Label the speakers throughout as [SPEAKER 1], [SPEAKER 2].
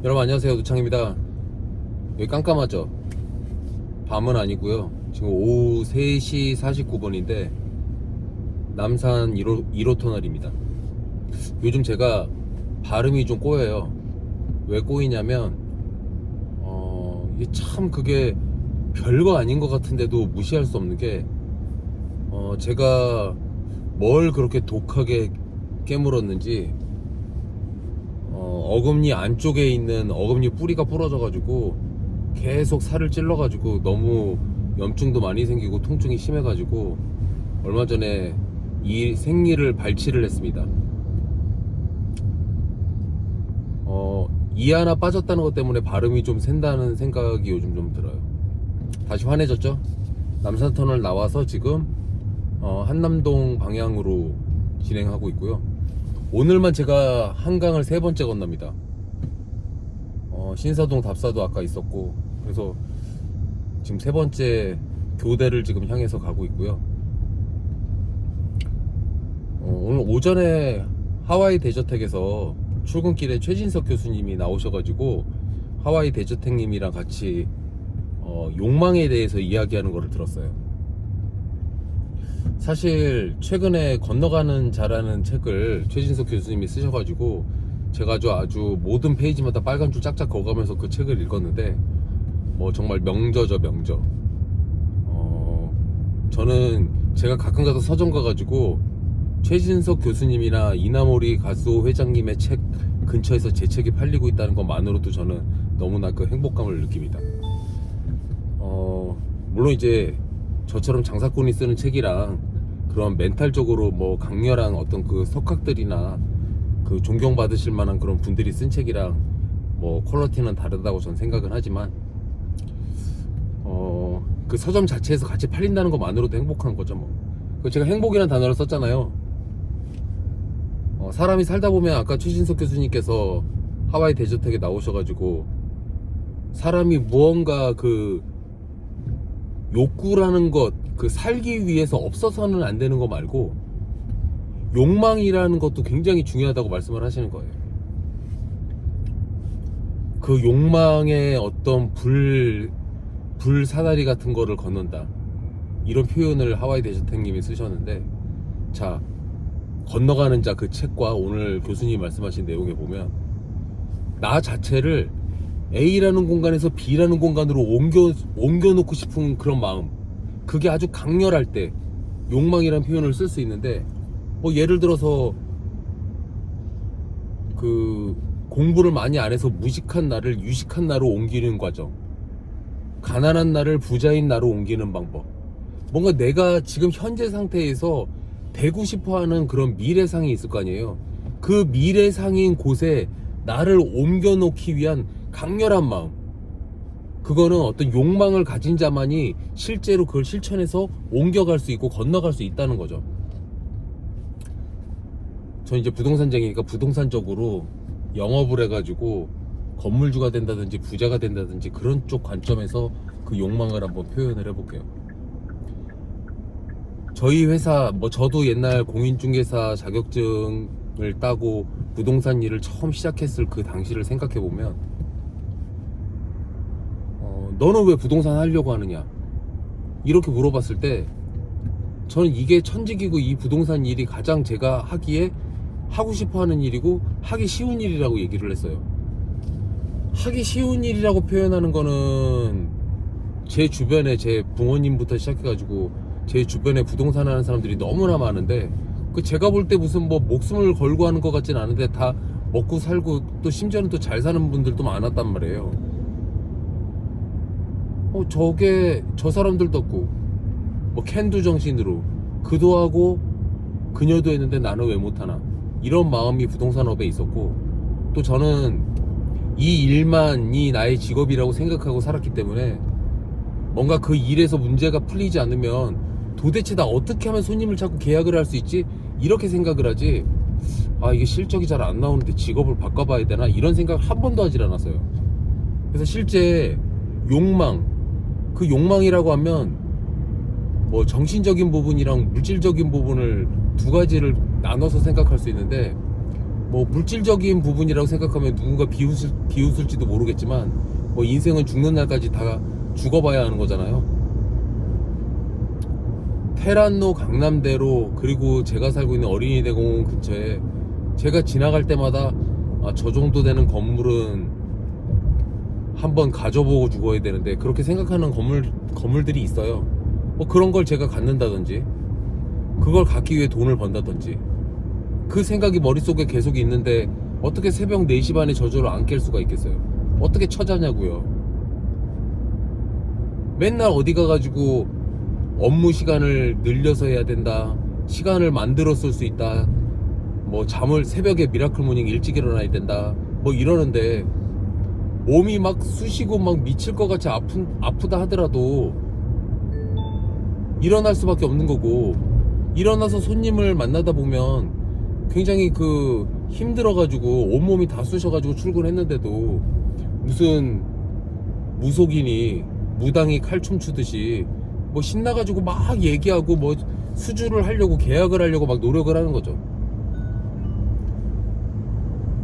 [SPEAKER 1] 여러분 안녕하세요, 노창입니다. 여기 깜깜하죠? 밤은 아니고요. 지금 오후 3시 49분인데 남산 1호 터널입니다. 요즘 제가 발음이 좀 꼬여요. 왜 꼬이냐면 이게 참 그게 별거 아닌 것 같은데도 무시할 수 없는 게 제가 뭘 그렇게 독하게 깨물었는지 어금니 안쪽에 있는 어금니 뿌리가 부러져가지고 계속 살을 찔러가지고 너무 염증도 많이 생기고 통증이 심해가지고 얼마 전에 이 생리를 발치를 했습니다. 이 하나 빠졌다는 것 때문에 발음이 좀 샌다는 생각이 요즘 좀 들어요. 다시 환해졌죠? 남산터널 나와서 지금 한남동 방향으로 진행하고 있고요. 오늘만 제가 한강을 3번째 건넙니다. 신사동 답사도 아까 있었고, 그래서 지금 3번째 교대를 지금 향해서 가고 있고요. 오늘 오전에 하와이 대저택에서 출근길에 최진석 교수님이 나오셔가지고 하와이 대저택님이랑 같이 욕망에 대해서 이야기하는 거를 들었어요. 사실 최근에 건너가는 자라는 책을 최진석 교수님이 쓰셔가지고 제가 아주 모든 페이지마다 빨간 줄 짝짝 그어가면서 그 책을 읽었는데 정말 명저죠, 명저. 저는 제가 가끔 가서 서점 가가지고 최진석 교수님이나 이나모리 가수 회장님의 책 근처에서 제 책이 팔리고 있다는 것만으로도 저는 너무나 그 행복감을 느낍니다. 물론 이제 저처럼 장사꾼이 쓰는 책이랑 그런 멘탈적으로 강렬한 어떤 그 석학들이나 그 존경받으실 만한 그런 분들이 쓴 책이랑 퀄리티는 다르다고 저는 생각은 하지만 그 서점 자체에서 같이 팔린다는 것만으로도 행복한 거죠. 제가 행복이라는 단어를 썼잖아요. 사람이 살다 보면 아까 최진석 교수님께서 하와이 대저택에 나오셔가지고 사람이 무언가 그 욕구라는 것, 그 살기 위해서 없어서는 안 되는 거 말고 욕망이라는 것도 굉장히 중요하다고 말씀을 하시는 거예요. 그 욕망의 어떤 불사다리 같은 거를 건넌다, 이런 표현을 하와이 대저택님이 쓰셨는데, 자, 건너가는 자 그 책과 오늘 교수님이 말씀하신 내용에 보면 나 자체를 A라는 공간에서 B라는 공간으로 옮겨놓고 싶은 그런 마음, 그게 아주 강렬할 때 욕망이라는 표현을 쓸 수 있는데, 예를 들어서 그 공부를 많이 안 해서 무식한 나를 유식한 나로 옮기는 과정, 가난한 나를 부자인 나로 옮기는 방법, 뭔가 내가 지금 현재 상태에서 되고 싶어하는 그런 미래상이 있을 거 아니에요. 그 미래상인 곳에 나를 옮겨놓기 위한 강렬한 마음, 그거는 어떤 욕망을 가진 자만이 실제로 그걸 실천해서 옮겨갈 수 있고 건너갈 수 있다는 거죠. 저 이제 부동산쟁이니까 부동산적으로 영업을 해가지고 건물주가 된다든지 부자가 된다든지 그런 쪽 관점에서 그 욕망을 한번 표현을 해볼게요. 저희 회사, 저도 옛날 공인중개사 자격증을 따고 부동산 일을 처음 시작했을 그 당시를 생각해보면 너는 왜 부동산 하려고 하느냐, 이렇게 물어봤을 때 저는 이게 천직이고 이 부동산 일이 가장 제가 하기에 하고 싶어하는 일이고 하기 쉬운 일이라고 얘기를 했어요. 하기 쉬운 일이라고 표현하는 거는 제 주변에 제 부모님부터 시작해가지고 제 주변에 부동산 하는 사람들이 너무나 많은데, 제가 볼 때 무슨 목숨을 걸고 하는 것 같진 않은데 다 먹고 살고 또 심지어는 또 잘 사는 분들도 많았단 말이에요. 저 사람들도 없고 캔두 정신으로 그도 하고 그녀도 했는데 나는 왜 못하나, 이런 마음이 부동산업에 있었고, 또 저는 이 일만이 나의 직업이라고 생각하고 살았기 때문에 뭔가 그 일에서 문제가 풀리지 않으면 도대체 나 어떻게 하면 손님을 찾고 계약을 할 수 있지, 이렇게 생각을 하지, 이게 실적이 잘 안 나오는데 직업을 바꿔봐야 되나, 이런 생각 한 번도 하질 않았어요. 그래서 실제 욕망, 그 욕망이라고 하면 정신적인 부분이랑 물질적인 부분을 두 가지를 나눠서 생각할 수 있는데, 뭐 물질적인 부분이라고 생각하면 누군가 비웃을지도 모르겠지만 뭐 인생은 죽는 날까지 다 죽어봐야 하는 거잖아요. 테란로 강남대로 그리고 제가 살고 있는 어린이대공원 근처에 제가 지나갈 때마다 저 정도 되는 건물은 한번 가져보고 죽어야 되는데 그렇게 생각하는 건물들이 있어요. 뭐 그런 걸 제가 갖는다든지 그걸 갖기 위해 돈을 번다든지 그 생각이 머릿속에 계속 있는데 어떻게 새벽 4시 반에 저절로 안 깰 수가 있겠어요. 어떻게 처자냐고요. 맨날 어디 가가지고 업무 시간을 늘려서 해야 된다, 시간을 만들어 쓸 수 있다, 뭐 잠을 새벽에 미라클 모닝 일찍 일어나야 된다 뭐 이러는데 몸이 막 쑤시고 막 미칠 것 같이 아프다 하더라도 일어날 수밖에 없는 거고, 일어나서 손님을 만나다 보면 굉장히 힘들어가지고 온몸이 다 쑤셔가지고 출근했는데도 무슨 무속인이 무당이 칼춤 추듯이 뭐 신나가지고 막 얘기하고 뭐 수주를 하려고 계약을 하려고 막 노력을 하는 거죠.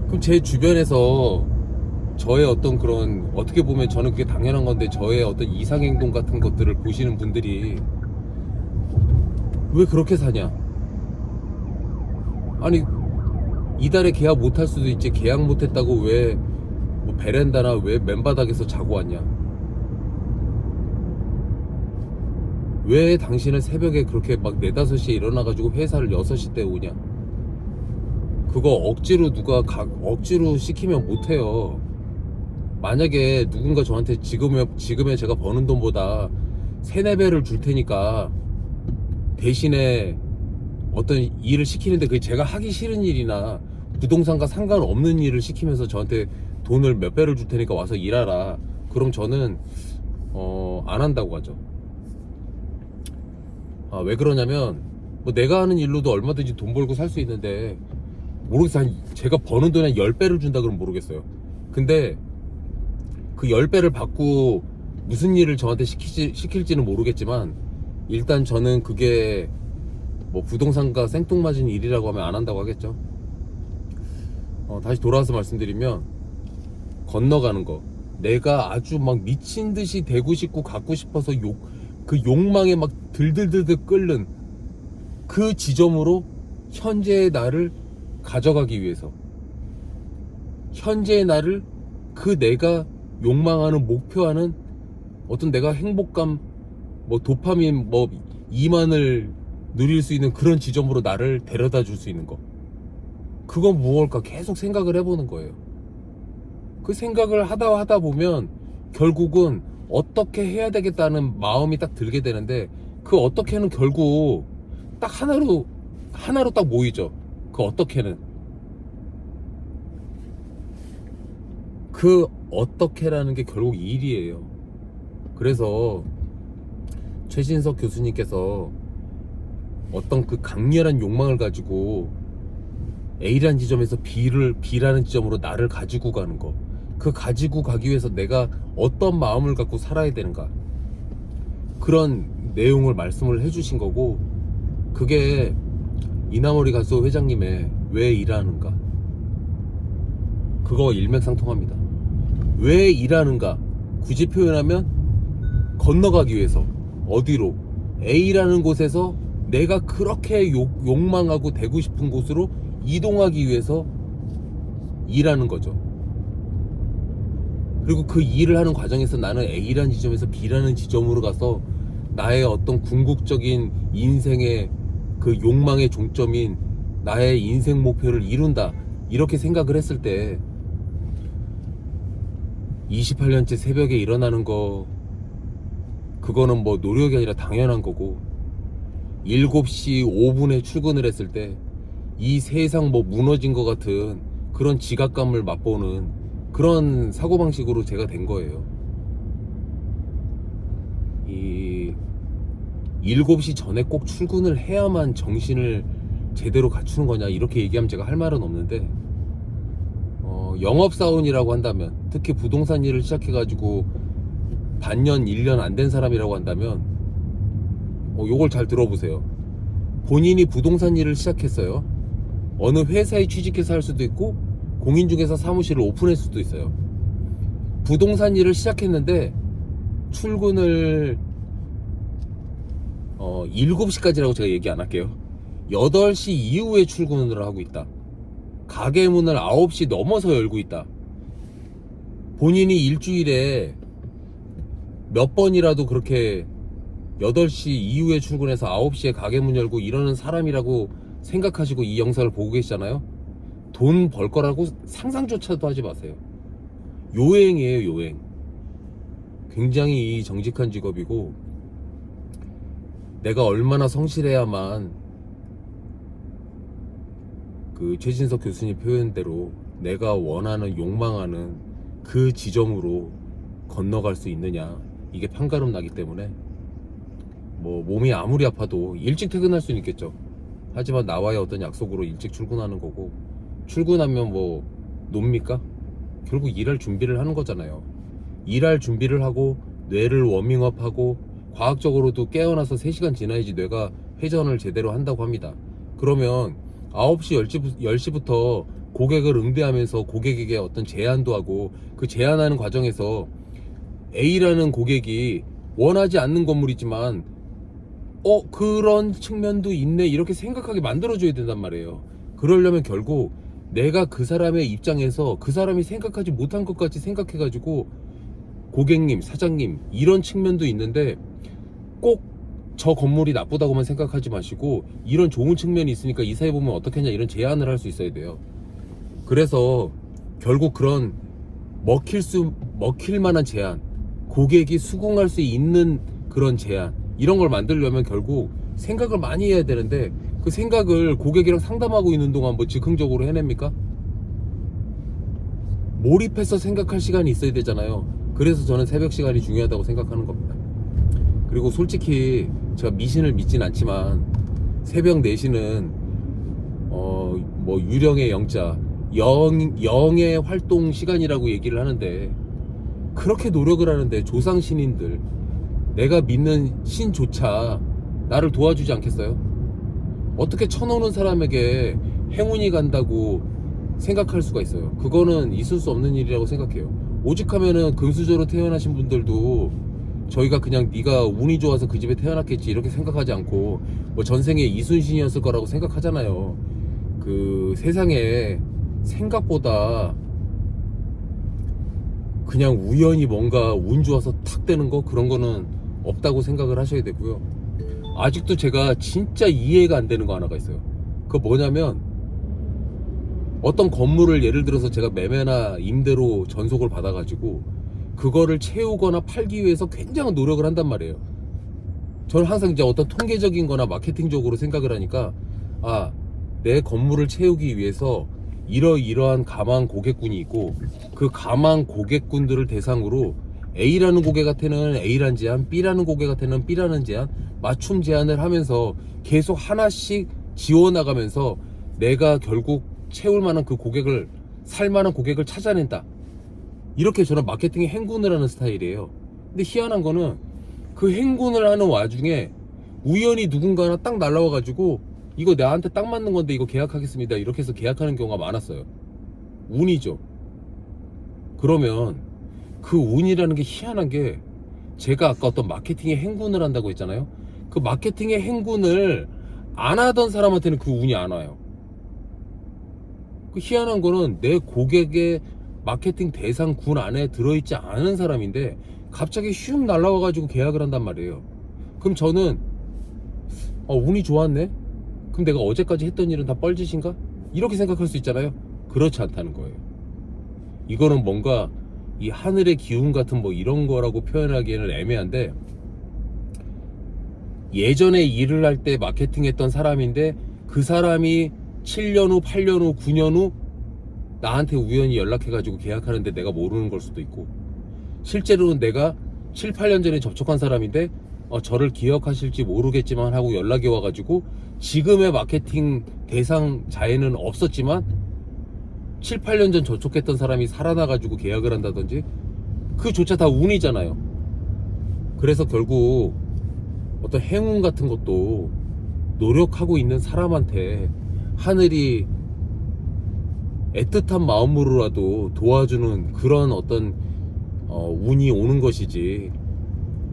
[SPEAKER 1] 그럼 제 주변에서 저의 어떤 그런, 어떻게 보면 저는 그게 당연한 건데 저의 어떤 이상행동 같은 것들을 보시는 분들이 왜 그렇게 사냐, 아니 이달에 계약 못할 수도 있지 계약 못했다고 왜 뭐 베란다나 왜 맨바닥에서 자고 왔냐, 왜 당신은 새벽에 그렇게 막 4, 5시에 일어나가지고 회사를 6시 때 오냐. 그거 억지로 억지로 시키면 못해요. 만약에 누군가 저한테 지금의 제가 버는 돈보다 3, 4배를 줄 테니까 대신에 어떤 일을 시키는데 그게 제가 하기 싫은 일이나 부동산과 상관없는 일을 시키면서 저한테 돈을 몇 배를 줄 테니까 와서 일하라, 그럼 저는 안 한다고 하죠. 왜 그러냐면 뭐 내가 하는 일로도 얼마든지 돈 벌고 살 수 있는데 모르겠어요. 제가 버는 돈에 10배를 준다 그러면 모르겠어요. 근데 그 10배를 받고 무슨 일을 저한테 시킬지는 모르겠지만 일단 저는 그게 뭐 부동산과 생뚱맞은 일이라고 하면 안 한다고 하겠죠. 다시 돌아와서 말씀드리면 건너가는 거, 내가 아주 막 미친 듯이 되고 싶고 갖고 싶어서 그 욕망에 막 들들들들 끓는 그 지점으로 현재의 나를 가져가기 위해서, 현재의 나를 내가 욕망하는 목표하는 어떤 내가 행복감, 뭐 도파민, 뭐 이만을 누릴 수 있는 그런 지점으로 나를 데려다 줄 수 있는 거, 그건 무엇일까 계속 생각을 해보는 거예요. 그 생각을 하다 보면 결국은 어떻게 해야 되겠다는 마음이 딱 들게 되는데 그 어떻게는 결국 딱 하나로 딱 모이죠. 그 어떻게는, 그 어떻게라는 게 결국 일이에요. 그래서 최신석 교수님께서 어떤 그 강렬한 욕망을 가지고 A라는 지점에서 B라는 지점으로 나를 가지고 가는 거, 그 가지고 가기 위해서 내가 어떤 마음을 갖고 살아야 되는가, 그런 내용을 말씀을 해주신 거고, 그게 이나머리 가수 회장님의 왜 일하는가, 그거 일맥상통합니다. 왜 일하는가, 굳이 표현하면 건너가기 위해서, 어디로, A라는 곳에서 내가 그렇게 욕망하고 되고 싶은 곳으로 이동하기 위해서 일하는 거죠. 그리고 그 일을 하는 과정에서 나는 A라는 지점에서 B라는 지점으로 가서 나의 어떤 궁극적인 인생의 그 욕망의 종점인 나의 인생 목표를 이룬다, 이렇게 생각을 했을 때 28년째 새벽에 일어나는 거, 그거는 뭐 노력이 아니라 당연한 거고, 7시 5분에 출근을 했을 때 이 세상 뭐 무너진 것 같은 그런 지각감을 맛보는 그런 사고방식으로 제가 된 거예요. 이 7시 전에 꼭 출근을 해야만 정신을 제대로 갖추는 거냐, 이렇게 얘기하면 제가 할 말은 없는데, 영업사원이라고 한다면, 특히 부동산 일을 시작해가지고 반년 1년 안 된 사람이라고 한다면 요걸 잘 들어보세요. 본인이 부동산 일을 시작했어요. 어느 회사에 취직해서 할 수도 있고 공인중개사 사무실을 오픈할 수도 있어요. 부동산 일을 시작했는데 출근을 7시까지라고 제가 얘기 안 할게요. 8시 이후에 출근을 하고 있다. 가게 문을 9시 넘어서 열고 있다. 본인이 일주일에 몇 번이라도 그렇게 8시 이후에 출근해서 9시에 가게 문 열고 이러는 사람이라고 생각하시고 이 영상을 보고 계시잖아요. 돈 벌 거라고 상상조차도 하지 마세요. 요행이에요, 요행. 굉장히 정직한 직업이고 내가 얼마나 성실해야만 그 최진석 교수님 표현대로 내가 원하는 욕망하는 그 지점으로 건너갈 수 있느냐, 이게 판가름 나기 때문에 뭐 몸이 아무리 아파도 일찍 퇴근할 수는 있겠죠. 하지만 나와의 어떤 약속으로 일찍 출근하는 거고, 출근하면 뭐 놉니까? 결국 일할 준비를 하는 거잖아요. 일할 준비를 하고 뇌를 워밍업하고 과학적으로도 깨어나서 3시간 지나야지 뇌가 회전을 제대로 한다고 합니다. 그러면 9시 10시부터 고객을 응대하면서 고객에게 어떤 제안도 하고, 그 제안하는 과정에서 A라는 고객이 원하지 않는 건물이지만 그런 측면도 있네 이렇게 생각하게 만들어줘야 된단 말이에요. 그러려면 결국 내가 그 사람의 입장에서 그 사람이 생각하지 못한 것 같이 생각해가지고, 고객님, 사장님, 이런 측면도 있는데 꼭 저 건물이 나쁘다고만 생각하지 마시고 이런 좋은 측면이 있으니까 이사해보면 어떻겠냐, 이런 제안을 할 수 있어야 돼요. 그래서 결국 그런 먹힐 만한 제안, 고객이 수긍할 수 있는 그런 제안, 이런 걸 만들려면 결국 생각을 많이 해야 되는데, 그 생각을 고객이랑 상담하고 있는 동안 뭐 즉흥적으로 해냅니까? 몰입해서 생각할 시간이 있어야 되잖아요. 그래서 저는 새벽 시간이 중요하다고 생각하는 겁니다. 그리고 솔직히 제가 미신을 믿진 않지만 새벽 4시는 뭐 유령의 영자, 영의 활동 시간이라고 얘기를 하는데, 그렇게 노력을 하는데 조상 신인들, 내가 믿는 신조차 나를 도와주지 않겠어요? 어떻게 쳐놓는 사람에게 행운이 간다고 생각할 수가 있어요? 그거는 있을 수 없는 일이라고 생각해요. 오직하면은 금수저로 태어나신 분들도 저희가 그냥 네가 운이 좋아서 그 집에 태어났겠지 이렇게 생각하지 않고 뭐 전생에 이순신이었을 거라고 생각하잖아요. 그 세상에 생각보다 그냥 우연히 뭔가 운 좋아서 탁 되는 거, 그런 거는 없다고 생각을 하셔야 되고요. 아직도 제가 진짜 이해가 안 되는 거 하나가 있어요. 그거 뭐냐면, 어떤 건물을 예를 들어서 제가 매매나 임대로 전속을 받아가지고 그거를 채우거나 팔기 위해서 굉장한 노력을 한단 말이에요. 저는 항상 이제 어떤 통계적인 거나 마케팅적으로 생각을 하니까, 내 건물을 채우기 위해서 이러이러한 가망 고객군이 있고, 그 가망 고객군들을 대상으로 A라는 고객한테는 A라는 제안, B라는 고객한테는 B라는 제안, 맞춤 제안을 하면서 계속 하나씩 지워나가면서 내가 결국 채울 만한 그 고객을, 살 만한 고객을 찾아낸다. 이렇게 저는 마케팅에 행군을 하는 스타일이에요. 근데 희한한 거는 그 행군을 하는 와중에 우연히 누군가나 딱 날라와가지고 이거 나한테 딱 맞는 건데 이거 계약하겠습니다, 이렇게 해서 계약하는 경우가 많았어요. 운이죠. 그러면 그 운이라는 게 희한한 게, 제가 아까 어떤 마케팅에 행군을 한다고 했잖아요. 그 마케팅의 행군을 안 하던 사람한테는 그 운이 안 와요. 그 희한한 거는 내 고객의 마케팅 대상 군 안에 들어있지 않은 사람인데 갑자기 슉 날라와가지고 계약을 한단 말이에요. 그럼 저는 운이 좋았네? 그럼 내가 어제까지 했던 일은 다 뻘짓인가? 이렇게 생각할 수 있잖아요. 그렇지 않다는 거예요. 이거는 뭔가 이 하늘의 기운 같은 뭐 이런 거라고 표현하기에는 애매한데, 예전에 일을 할 때 마케팅 했던 사람인데 그 사람이 7년 후, 8년 후, 9년 후 나한테 우연히 연락해가지고 계약하는데 내가 모르는 걸 수도 있고, 실제로는 내가 7, 8년 전에 접촉한 사람인데 저를 기억하실지 모르겠지만 하고 연락이 와가지고 지금의 마케팅 대상자에는 없었지만 7, 8년 전 접촉했던 사람이 살아나가지고 계약을 한다든지, 그조차 다 운이잖아요. 그래서 결국 어떤 행운 같은 것도 노력하고 있는 사람한테 하늘이 애틋한 마음으로라도 도와주는 그런 어떤 운이 오는 것이지,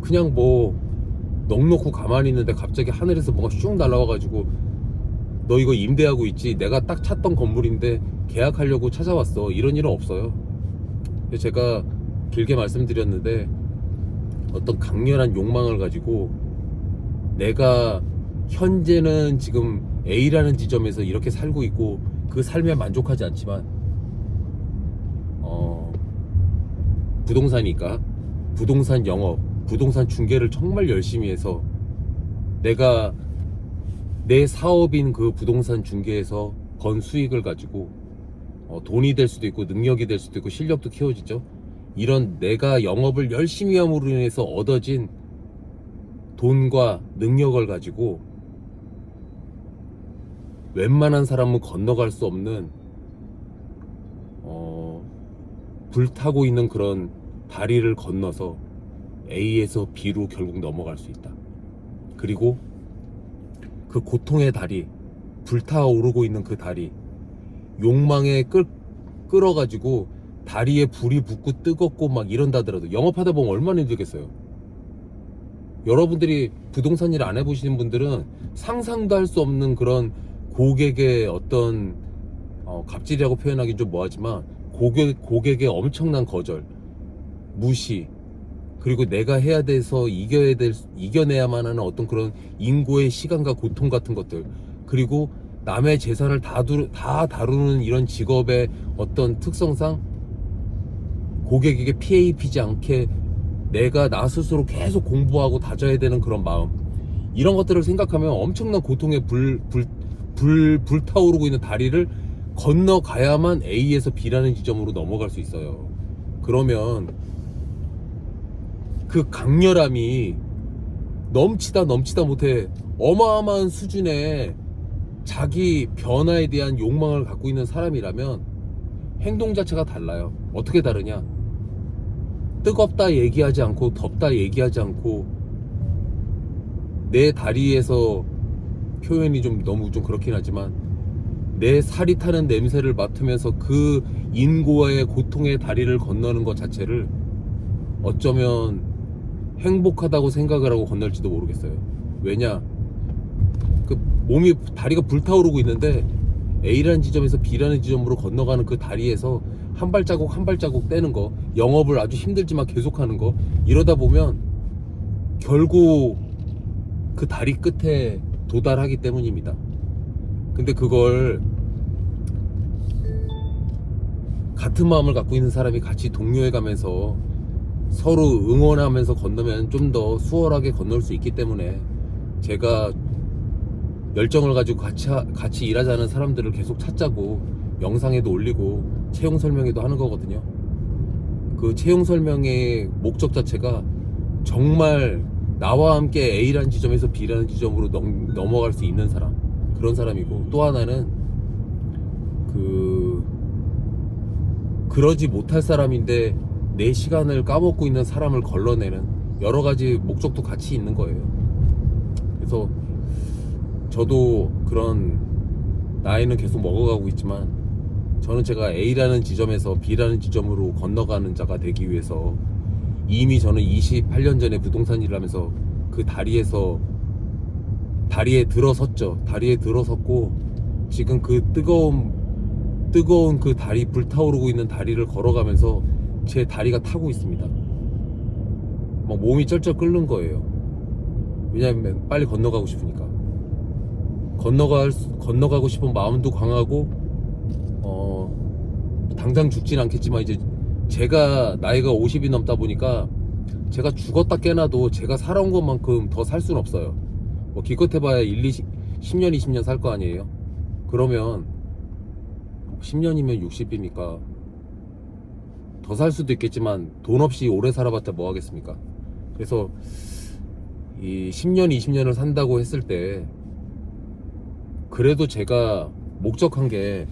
[SPEAKER 1] 그냥 뭐 넋놓고 가만히 있는데 갑자기 하늘에서 뭐가 슉 날라와가지고 너 이거 임대하고 있지, 내가 딱 찾던 건물인데 계약하려고 찾아왔어, 이런 일은 없어요. 제가 길게 말씀드렸는데, 어떤 강렬한 욕망을 가지고 내가 현재는 지금 A라는 지점에서 이렇게 살고 있고 그 삶에 만족하지 않지만 부동산이니까 부동산 영업, 부동산 중개를 정말 열심히 해서 내가 내 사업인 그 부동산 중개에서 번 수익을 가지고 돈이 될 수도 있고 능력이 될 수도 있고 실력도 키워지죠. 이런 내가 영업을 열심히 함으로 인해서 얻어진 돈과 능력을 가지고 웬만한 사람은 건너갈 수 없는 불타고 있는 그런 다리를 건너서 A에서 B로 결국 넘어갈 수 있다. 그리고 그 고통의 다리, 불타오르고 있는 그 다리, 욕망에 끌어가지고 다리에 불이 붙고 뜨겁고 막 이런다더라도 영업하다 보면 얼마나 힘들겠어요. 여러분들이 부동산 일 안 해보시는 분들은 상상도 할 수 없는 그런 고객의 어떤 갑질이라고 표현하기는 좀 뭐하지만 고객의 엄청난 거절, 무시, 그리고 내가 해야 돼서 이겨내야만 하는 어떤 그런 인고의 시간과 고통 같은 것들, 그리고 남의 재산을 다 다루는 이런 직업의 어떤 특성상 고객에게 피해 입히지 않게 내가 나 스스로 계속 공부하고 다져야 되는 그런 마음, 이런 것들을 생각하면 엄청난 고통에 불타오르고 있는 다리를 건너가야만 A에서 B라는 지점으로 넘어갈 수 있어요. 그러면 그 강렬함이 넘치다 못해 어마어마한 수준의 자기 변화에 대한 욕망을 갖고 있는 사람이라면 행동 자체가 달라요. 어떻게 다르냐? 뜨겁다 얘기하지 않고 덥다 얘기하지 않고 내 다리에서, 표현이 좀 너무 좀 그렇긴 하지만, 내 살이 타는 냄새를 맡으면서 그 인고의 고통의 다리를 건너는 것 자체를 어쩌면 행복하다고 생각을 하고 건널지도 모르겠어요. 왜냐, 그 몸이, 다리가 불타오르고 있는데 A라는 지점에서 B라는 지점으로 건너가는 그 다리에서 한 발자국 한 발자국 떼는 거, 영업을 아주 힘들지만 계속하는 거, 이러다 보면 결국 그 다리 끝에 도달하기 때문입니다. 근데 그걸 같은 마음을 갖고 있는 사람이 같이 동료해 가면서 서로 응원하면서 건너면 좀 더 수월하게 건널 수 있기 때문에, 제가 열정을 가지고 같이 일하자는 사람들을 계속 찾자고 영상에도 올리고 채용 설명회도 하는 거거든요. 그 채용 설명의 목적 자체가 정말 나와 함께 A라는 지점에서 B라는 지점으로 넘어갈 수 있는 사람, 그런 사람이고, 또 하나는 그러지 못할 사람인데 내 시간을 까먹고 있는 사람을 걸러내는 여러 가지 목적도 같이 있는 거예요. 그래서 저도 그런 나이는 계속 먹어가고 있지만, 저는 제가 A라는 지점에서 B라는 지점으로 건너가는 자가 되기 위해서 이미 저는 28년 전에 부동산 일을 하면서 그 다리에 들어섰죠. 다리에 들어섰고, 지금 그 뜨거운 그 다리, 불타오르고 있는 다리를 걸어가면서 제 다리가 타고 있습니다. 막 몸이 쩔쩔 끓는 거예요. 왜냐하면 빨리 건너가고 싶으니까. 건너가고 싶은 마음도 강하고, 당장 죽진 않겠지만, 이제 제가 나이가 50이 넘다 보니까 제가 죽었다 깨나도 제가 살아온 것만큼 더 살 수는 없어요. 뭐 기껏 해봐야 10년 20년 살 거 아니에요. 그러면 10년이면 60이니까 더 살 수도 있겠지만 돈 없이 오래 살아봤자 뭐 하겠습니까? 그래서 이 10년 20년을 산다고 했을 때, 그래도 제가 목적한 게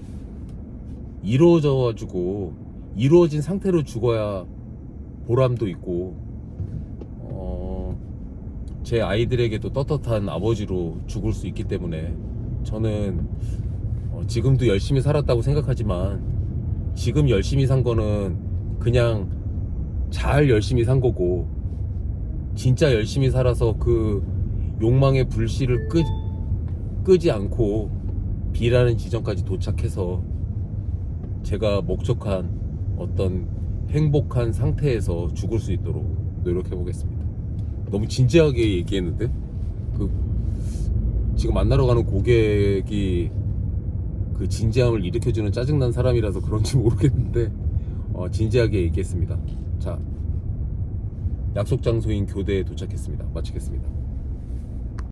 [SPEAKER 1] 이루어진 상태로 죽어야 보람도 있고, 제 아이들에게도 떳떳한 아버지로 죽을 수 있기 때문에, 저는 지금도 열심히 살았다고 생각하지만 지금 열심히 산 거는 그냥 잘 열심히 산 거고, 진짜 열심히 살아서 그 욕망의 불씨를 끄지 않고 B라는 지점까지 도착해서 제가 목적한 어떤 행복한 상태에서 죽을 수 있도록 노력해 보겠습니다. 너무 진지하게 얘기했는데, 지금 만나러 가는 고객이 그 진지함을 일으켜주는 짜증난 사람이라서 그런지 모르겠는데, 진지하게 얘기했습니다. 자, 약속 장소인 교대에 도착했습니다. 마치겠습니다.